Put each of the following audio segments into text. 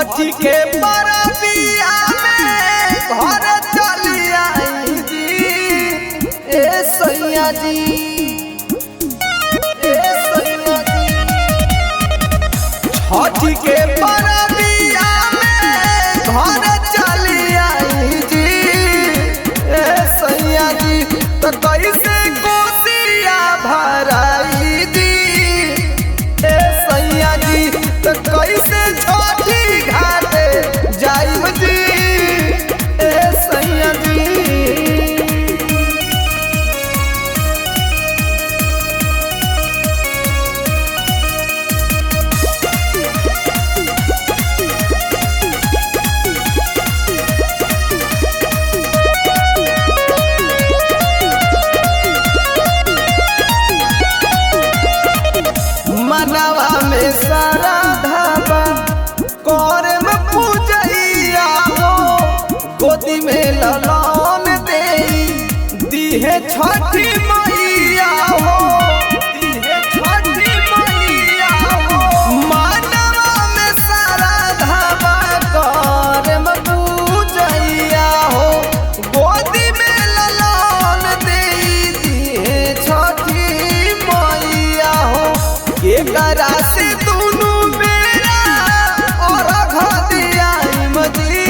छठी के परबिया में घर चली आई जी ए सैया जी, ए सैया जी। छठी के परबिया में घर चली आई जी ए सैया जी। तो कैसे कोसिया भराई जी ए सैया जी। तो कैसे छठी घाटे जाइब जी ए सैया जी। मनवा में सारा धाबा करे में पूजैया हो, गोदी में ललन दे दीहे छठी मैया हो, दीहे छठी मैया हो। मनवा में सारा धाबा करे में पूजैया हो, गोदी में ललन दे दीहे छठी मैया हो। एकरा से दोनों बेरा और घदिया मजी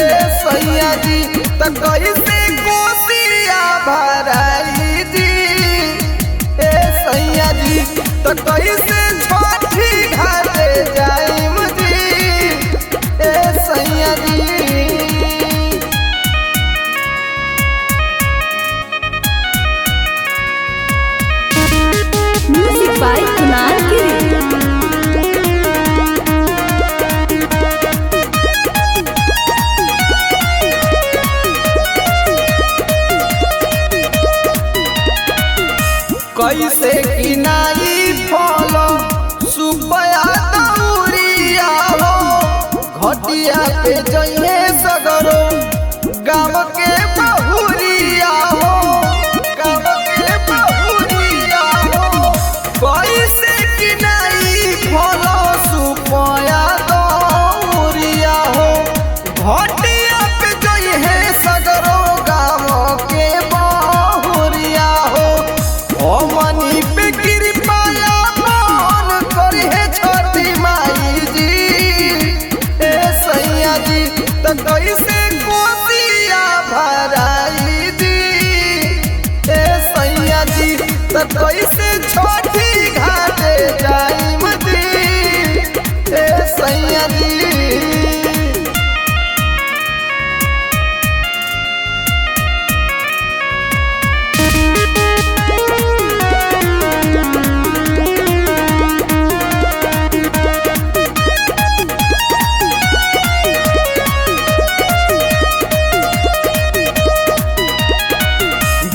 ए सैया जी। तो कैसे कोसिया भराई जी ए सैया जी। तो कैसे छठी घाटे जाइम जी ए सैया जी। Music by Kunal Giri. कैसे किनाई फल सुपया दौरिया हो, घटिया पे जइए सगरो गाँव के बहुरिया हो, गाँव के बहुरिया हो। कैसे किनाई फल सुपया दौरिया हो, घटिया पे जइए सगरो गाँव के बहुरिया हो। मनी पे कृपाया मन करे छठी माई जी ए सैया जी। तो कैसे कोसिया भराई जी ए सैया जी। तो कैसे छठी घाटे जाइम जी ए सैया जी।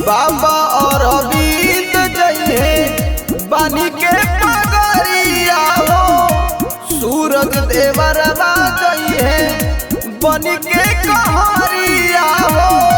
बाबा और अबीत जइहे बानी के पगरिया हो, सूरज देवरवा जइहे बनी के कहरिया हो।